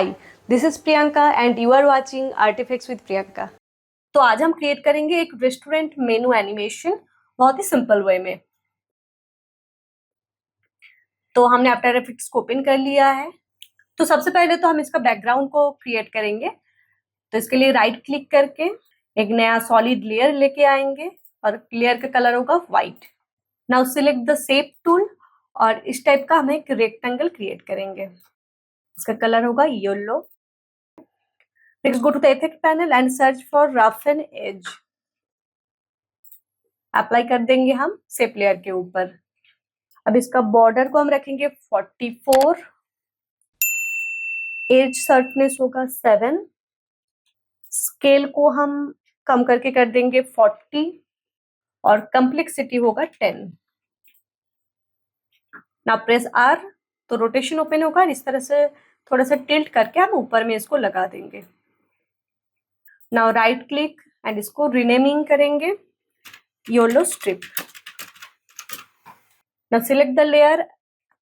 Hi, this is Priyanka and you are watching artifacts with Priyanka. तो आज हम क्रिएट करेंगे एक रेस्टोरेंट मेनू एनिमेशन बहुत ही सिंपल वे में। तो हमने आफ्टर इफेक्ट्स को ओपन कर लिया है। तो सबसे पहले तो हम इसका बैकग्राउंड को क्रिएट करेंगे। तो इसके लिए राइट क्लिक करके एक नया सॉलिड लेयर लेके आएंगे और लेयर का कलर होगा white. Now select the shape tool और इस टाइप का हम एक रेक्टेंगल क्रिएट करेंगे। इसका कलर होगा yellow. Next, go to the effect panel and search for rough and edge. Apply कर देंगे हम शेप लेयर के ऊपर। अब इसका बॉर्डर को हम रखेंगे 44, एज शार्पनेस होगा 7, स्केल को हम कम करके कर देंगे 40 और कम्प्लेक्सिटी होगा 10। ना प्रेस आर तो रोटेशन ओपन होगा। इस तरह से थोड़ा सा टिल्ट करके हम ऊपर में इसको लगा देंगे। नाउ राइट क्लिक एंड इसको रीनेमिंग करेंगे yellow strip. Now select the layer,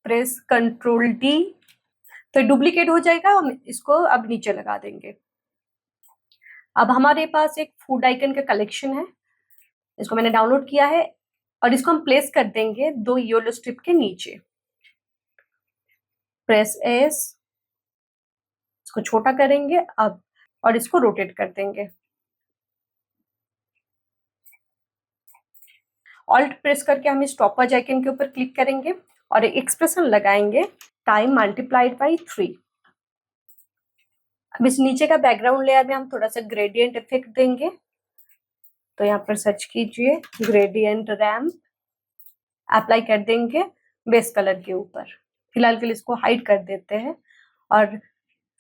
press control D तो डुप्लीकेट हो जाएगा। हम इसको अब नीचे लगा देंगे। अब हमारे पास एक फूड आइकन का कलेक्शन है, इसको मैंने डाउनलोड किया है और इसको हम प्लेस कर देंगे दो येलो स्ट्रिप के नीचे। प्रेस एस, इसको छोटा करेंगे अब और इसको रोटेट कर देंगे। ऑल्ट प्रेस करके हम इस स्टॉपवॉच आइकन के ऊपर क्लिक करेंगे और एक एक्सप्रेशन लगाएंगे टाइम मल्टीप्लाइड बाई 3। अब इस नीचे का बैकग्राउंड लेयर में हम थोड़ा सा ग्रेडियंट इफेक्ट देंगे। तो यहाँ पर सर्च कीजिए ग्रेडियंट रैम्प, अप्लाई कर देंगे बेस कलर के ऊपर। फिलहाल के लिए इसको हाइड कर देते हैं और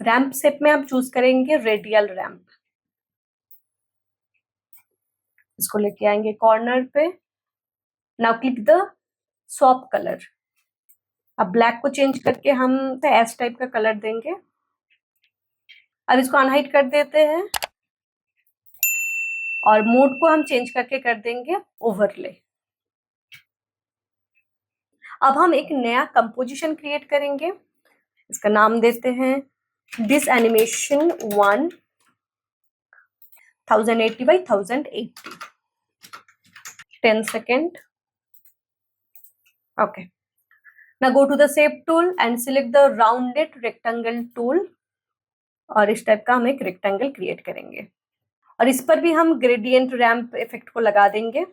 रैम्प शेप में हम चूज करेंगे रेडियल रैम्प। इसको लेके आएंगे कॉर्नर पे। Now click the swap colour. अब ब्लैक को चेंज करके हम एस टाइप का कलर देंगे। अब इसको अनहाइड कर देते हैं और मोड को हम चेंज करके कर देंगे ओवरले। अब हम एक नया कंपोजिशन क्रिएट करेंगे। इसका नाम देते हैं this animation 1 1080 by 1080, 10 second. Okay. Now go to the shape tool and select the rounded rectangle tool और इस टाइप का हम एक रेक्टेंगल क्रिएट करेंगे और इस पर भी हम ग्रेडियंट रैम्प इफेक्ट को लगा देंगे।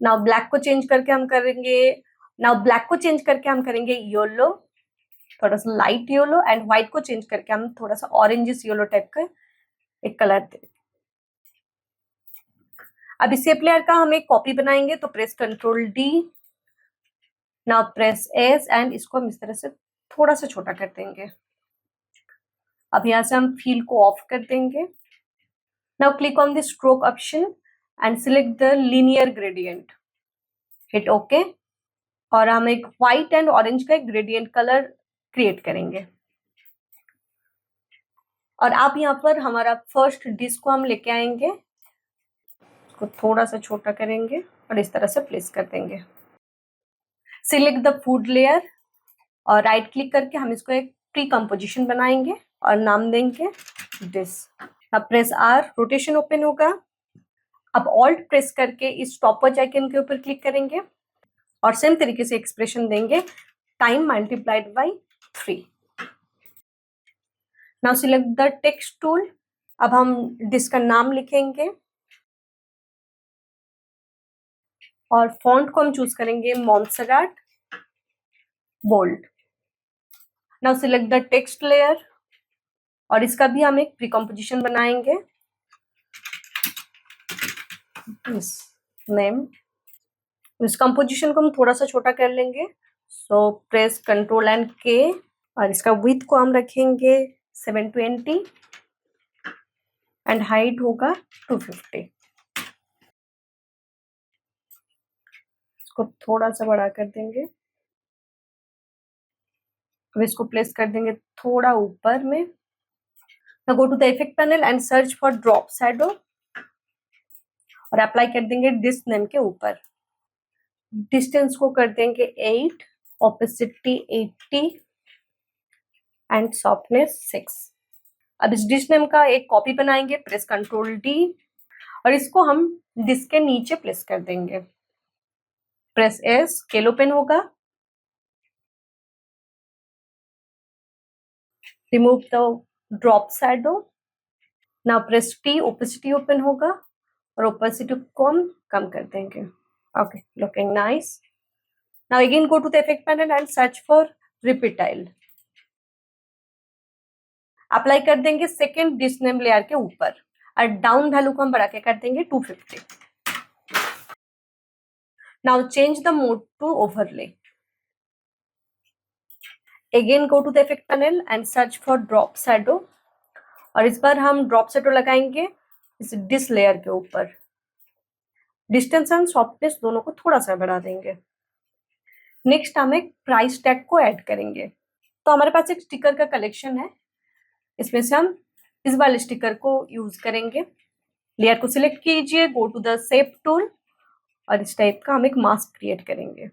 नाउ ब्लैक को चेंज करके हम करेंगे येलो, थोड़ा सा लाइट येलो, एंड व्हाइट को चेंज करके हम थोड़ा सा ऑरेंजिस येलो टाइप का एक कलर देंगे। अब इस शेप लेयर का हम एक कॉपी बनाएंगे। तो press control D, now press S and इसको हम इस तरह से थोड़ा सा छोटा कर देंगे। अब यहाँ से हम फील को ऑफ कर देंगे। Now click on the stroke option and select the linear gradient, hit okay और हम एक व्हाइट एंड ऑरेंज का एक ग्रेडियंट कलर क्रिएट करेंगे। और आप यहाँ पर हमारा फर्स्ट डिश को हम लेके आएंगे, इसको थोड़ा सा छोटा करेंगे और इस तरह से प्लेस कर देंगे। सिलेक्ट द फूड लेयर और राइट क्लिक करके हम इसको एक प्री कंपोजिशन बनाएंगे और नाम देंगे डिश। अब प्रेस आर, रोटेशन ओपन होगा। अब ऑल्ट प्रेस करके इस स्टॉपवॉच आइकन के ऊपर क्लिक करेंगे और सेम तरीके से एक्सप्रेशन देंगे time multiplied by 3। Now select the text tool. अब हम डिश का नाम लिखेंगे और फॉन्ट को हम चूज करेंगे Montserrat bold. Now select the text layer और इसका भी हम एक प्री कंपोजिशन बनाएंगे। नेम, इस कंपोजिशन को हम थोड़ा सा छोटा कर लेंगे। सो प्रेस कंट्रोल एंड के और इसका विड्थ को हम रखेंगे 720 एंड हाइट होगा 250। इसको थोड़ा सा बड़ा कर देंगे। अब इसको प्लेस कर देंगे थोड़ा ऊपर में। Now go to the effect panel and search for drop shadow और अप्लाई कर देंगे डिश नेम के ऊपर। डिस्टेंस को कर देंगे 8, ओपेसिटी 80 एंड सॉफ्टनेस 6। अब इस डिश नेम का एक कॉपी बनाएंगे, प्रेस कंट्रोल डी, और इसको हम डिस्क के नीचे प्लेस कर देंगे। प्रेस एस, स्केल ओपन होगा, remove the drop shadow. Now press T, opacity open होगा और ओपेसिटी को हम कम कर देंगे। Okay, looking nice. Now again go to the effect panel and search for repetile. Apply कर देंगे सेकेंड डिश नेम लेयर के ऊपर, और डाउन वैल्यू को हम बढ़ा के कर देंगे 250। Now change the mode to overlay. Again go to the effect panel and search for drop shadow, और इस बार हम ड्रॉप शैडो लगाएंगे इस डिश लेयर के ऊपर। डिस्टेंस एंड सॉफ्टनेस दोनों को थोड़ा सा बढ़ा देंगे। नेक्स्ट हम एक प्राइस टैग को ऐड करेंगे। तो हमारे पास एक स्टिकर का कलेक्शन है, इसमें से हम इस वाले स्टिकर को यूज करेंगे। लेयर को सिलेक्ट कीजिए, go to the shape tool, और इस टाइप का हम एक मास्क क्रिएट करेंगे।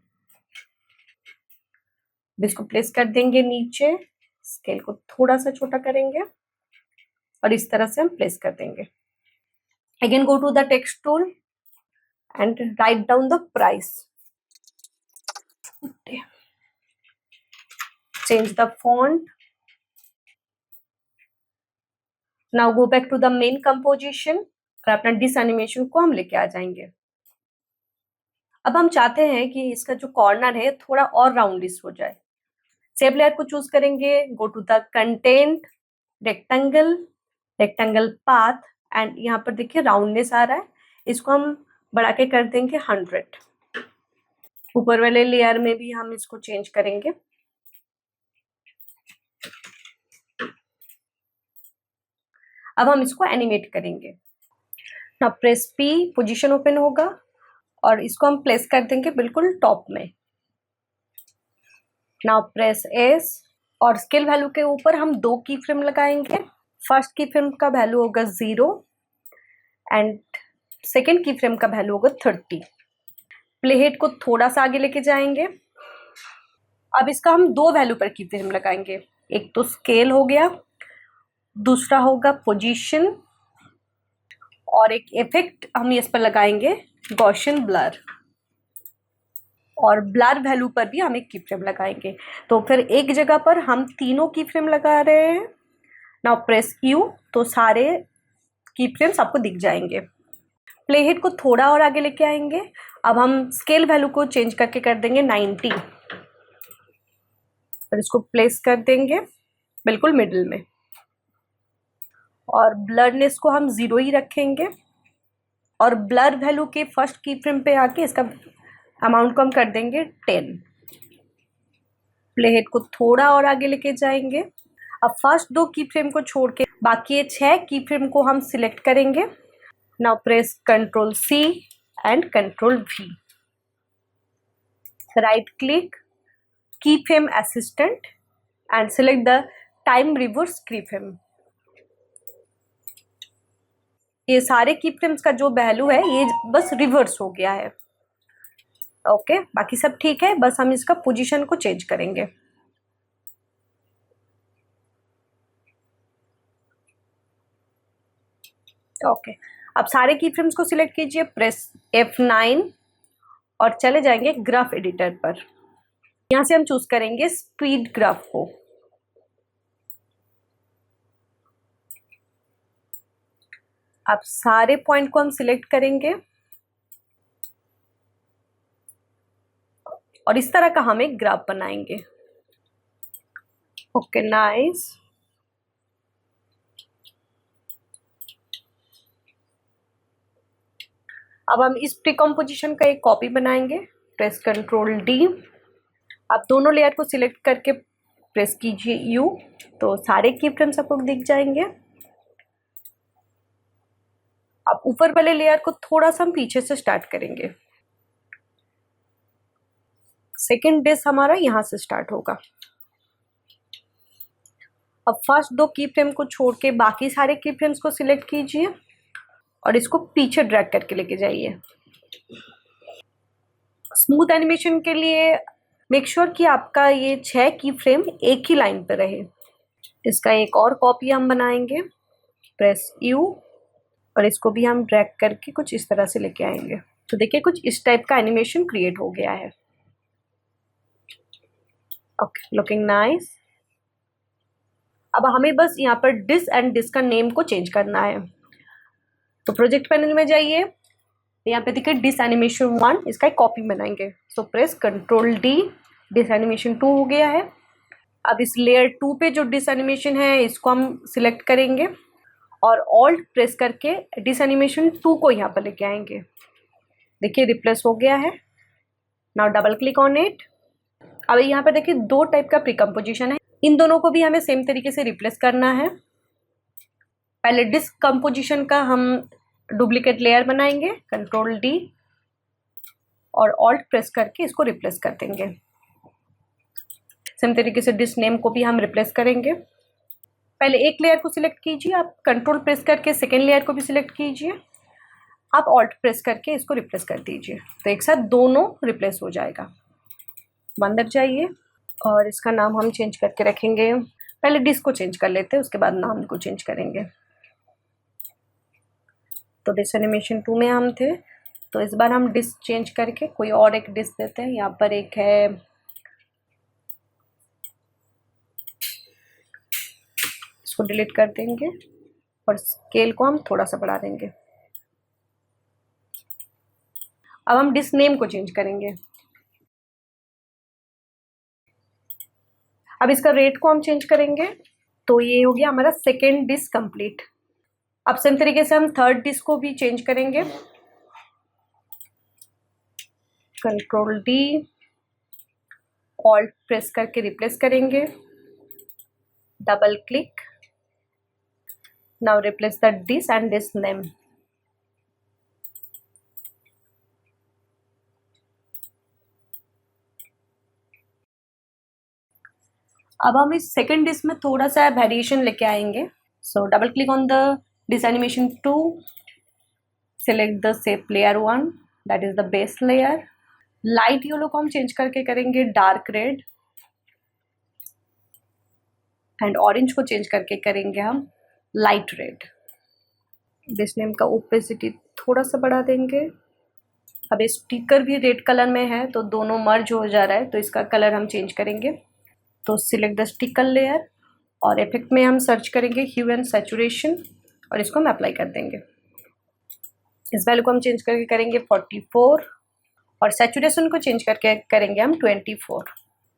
इसको प्लेस कर देंगे नीचे, स्केल को थोड़ा सा छोटा करेंगे और इस तरह से हम प्लेस कर देंगे। Again go to the text tool and write down the price. Change the font. Now go back to the main composition, और अपना डिस एनिमेशन को हम लेके आ जाएंगे। अब हम चाहते हैं कि इसका जो कॉर्नर है थोड़ा और राउंडिश हो जाए। शेप लेयर को चूज करेंगे, go to the content, rectangle, rectangle path, and यहाँ पर देखिए राउंडनेस आ रहा है, इसको हम बढ़ा के कर देंगे 100। ऊपर वाले लेयर में भी हम इसको चेंज करेंगे। अब हम इसको एनिमेट करेंगे। Now press P, position open होगा, और इसको हम प्लेस कर देंगे बिल्कुल टॉप में। नाउ प्रेस एस, और स्केल वैल्यू के ऊपर हम 2 की फ्रेम लगाएंगे। फर्स्ट की फ्रेम का वैल्यू होगा 0 एंड सेकेंड की फ्रेम का वैल्यू होगा 30। प्ले हेड को थोड़ा सा आगे लेके जाएंगे। अब इसका हम 2 वैल्यू पर की फ्रेम लगाएंगे, एक तो स्केल हो गया, दूसरा होगा पोजीशन, और एक इफेक्ट हम इस पर लगाएंगे गॉसियन ब्लर, और ब्लर वैल्यू पर भी हम एक की फ्रेम लगाएंगे। तो फिर एक जगह पर हम तीनों की फ्रेम लगा रहे हैं। नाउ प्रेस यू, तो सारे की फ्रेम्स आपको दिख जाएंगे। प्ले हेड को थोड़ा और आगे लेके आएंगे। अब हम स्केल वैल्यू को चेंज करके कर देंगे 90, और इसको प्लेस कर देंगे बिल्कुल मिडिल में, और ब्लरनेस को हम 0 ही रखेंगे, और ब्लर वैल्यू के फर्स्ट की फ्रेम पे आके इसका अमाउंट को हम कर देंगे 10। प्ले हेड को थोड़ा और आगे लेके जाएंगे। अब फर्स्ट 2 की फ्रेम को छोड़ के बाकी 6 की फ्रेम को हम सिलेक्ट करेंगे। Now press control C and control V, right click, keyframe assistant, and select the time reverse keyframe. ये सारे की फ्रेम्स का जो वैल्यू है ये बस रिवर्स हो गया है। ओके, बाकी सब ठीक है, बस हम इसका पोजीशन को चेंज करेंगे। ओके, अब सारे की फ्रेम्स को सिलेक्ट कीजिए, प्रेस F9, और चले जाएंगे ग्राफ एडिटर पर। यहां से हम चूज करेंगे स्पीड ग्राफ को। अब सारे पॉइंट को हम सिलेक्ट करेंगे, और इस तरह का हम एक ग्राफ बनाएंगे। Okay, nice. अब हम इस प्रीकॉम्पोजिशन का एक कॉपी बनाएंगे, प्रेस कंट्रोल डी। आप दोनों लेयर को सिलेक्ट करके प्रेस कीजिए यू, तो सारे की फ्रेम्स आपको दिख जाएंगे। अब ऊपर वाले लेयर को थोड़ा सा हम पीछे से स्टार्ट करेंगे। सेकेंड बेस हमारा यहां से स्टार्ट होगा। अब फर्स्ट 2 की फ्रेम को छोड़ के बाकी सारे की फ्रेम्स को सिलेक्ट कीजिए, और इसको पीछे ड्रैग करके लेके जाइए। स्मूथ एनिमेशन के लिए मेक श्योर कि आपका ये 6 की फ्रेम एक ही लाइन पर रहे। इसका एक और कॉपी हम बनाएंगे, प्रेस यू, और इसको भी हम ड्रैग करके कुछ इस तरह से लेके आएंगे। तो देखिए कुछ इस टाइप का एनिमेशन क्रिएट हो गया है। Okay, looking nice. अब हमें बस यहाँ पर डिस एंड डिस का नेम को चेंज करना है। तो प्रोजेक्ट पैनल में जाइए, यहाँ पे देखिए डिस एनिमेशन 1, इसका एक कॉपी बनाएंगे। So press control D, disc animation 2 हो गया है। अब इस लेयर 2 पे जो डिस एनिमेशन है इसको हम सिलेक्ट करेंगे और ऑल्ट प्रेस करके डिस एनिमेशन 2 को यहाँ पर लेके आएंगे। देखिए रिप्लेस हो गया है। Now double click on it. अब यहाँ पर देखिए दो टाइप का प्रीकम्पोजिशन है, इन दोनों को भी हमें सेम तरीके से रिप्लेस करना है। पहले डिस्क कंपोजिशन का हम डुप्लीकेट लेयर बनाएंगे, कंट्रोल डी और ऑल्ट प्रेस करके इसको रिप्लेस कर देंगे। सेम तरीके से डिस्क नेम को भी हम रिप्लेस करेंगे। पहले एक लेयर को सिलेक्ट कीजिए, आप कंट्रोल प्रेस करके सेकेंड लेयर को भी सिलेक्ट कीजिए, आप ऑल्ट प्रेस करके इसको रिप्लेस कर दीजिए। तो एक साथ दोनों रिप्लेस हो जाएगा। अंदर जाइए और इसका नाम हम चेंज करके रखेंगे। पहले डिस्क को चेंज कर लेते हैं, उसके बाद नाम को चेंज करेंगे। तो डिस्क एनिमेशन 2 में हम थे, तो इस बार हम डिस्क चेंज करके कोई और एक डिस्क देते हैं। यहाँ पर एक है, इसको डिलीट कर देंगे और स्केल को हम थोड़ा सा बढ़ा देंगे। अब हम डिस्क नेम को चेंज करेंगे। अब इसका रेट को हम चेंज करेंगे। तो ये हो गया हमारा सेकेंड डिस्क कंप्लीट। अब सेम तरीके से हम थर्ड डिस्क को भी चेंज करेंगे। कंट्रोल डी, ऑल्ट प्रेस करके रिप्लेस करेंगे, double click. Now replace the disc and disc name. अब हम इस सेकेंड डिस्क में थोड़ा सा वेरिएशन लेके आएंगे। So double click on the disc animation 2, select the shape layer 1, that is the base layer। Light yellow को हम चेंज करके करेंगे डार्क रेड, एंड ऑरेंज को चेंज करके करेंगे हम लाइट रेड। डिस्क नेम का ओपेसिटी थोड़ा सा बढ़ा देंगे। अब स्टिकर भी रेड कलर में है तो दोनों मर्ज हो जा रहा है, तो इसका कलर हम चेंज करेंगे। तो सिलेक्ट द स्टिकर लेयर और इफेक्ट में हम सर्च करेंगे ह्यू एंड सैचुरेशन और इसको हम अप्लाई कर देंगे। इस वैल्यू को हम चेंज करके करेंगे 44 और सैचुरेशन को चेंज करके करेंगे हम 24।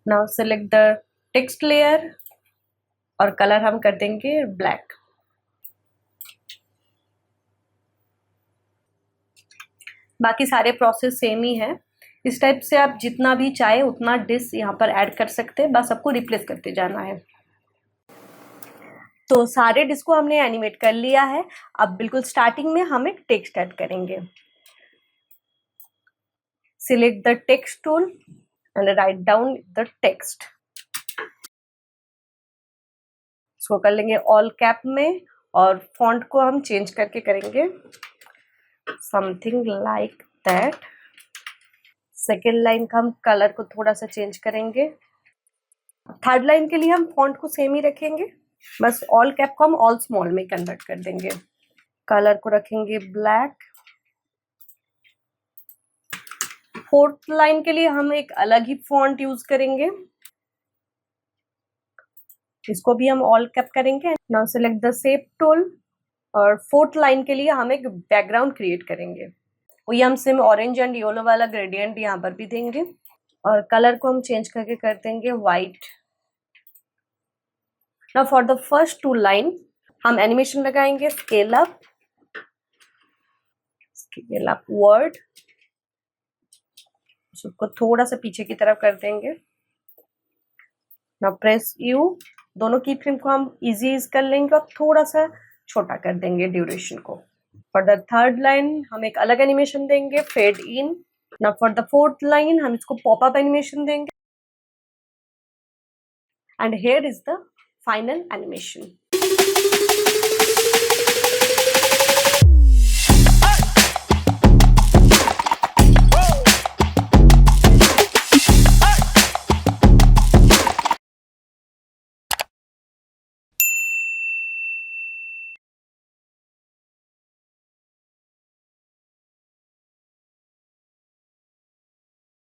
Now select the text layer और कलर हम कर देंगे ब्लैक। बाकी सारे प्रोसेस सेम ही है। इस टाइप से आप जितना भी चाहे उतना डिस्क यहाँ पर ऐड कर सकते हैं, बस आपको रिप्लेस करते जाना है। तो सारे डिस्क को हमने एनिमेट कर लिया है। अब बिल्कुल स्टार्टिंग में हम एक टेक्स्ट ऐड करेंगे। Select the text tool and write down the text. इसको कर लेंगे ऑल कैप में और फॉन्ट को हम चेंज करके करेंगे something like that. Second line का हम कलर को थोड़ा सा चेंज करेंगे। थर्ड लाइन के लिए हम फॉन्ट को सेम ही रखेंगे, बस ऑल कैप को हम ऑल स्मॉल में कन्वर्ट कर देंगे। कलर को रखेंगे ब्लैक। फोर्थ लाइन के लिए हम एक अलग ही फॉन्ट यूज करेंगे, इसको भी हम ऑल कैप करेंगे। Now select the shape tool और फोर्थ लाइन के लिए हम एक बैकग्राउंड क्रिएट करेंगे। वही हम सेम ऑरेंज एंड येलो वाला ग्रेडियंट यहाँ पर भी देंगे और कलर को हम चेंज करके कर देंगे white. Now for the first two line हम एनिमेशन लगाएंगे स्केल अप वर्ड, उसको थोड़ा सा पीछे की तरफ कर देंगे। Now प्रेस यू, दोनों की फ्रेम को हम इजी कर लेंगे और थोड़ा सा छोटा कर देंगे ड्यूरेशन को। फॉर द थर्ड लाइन हम एक अलग एनिमेशन देंगे fade in. Now for the fourth line हम इसको पॉपअप एनिमेशन देंगे and here is the final animation।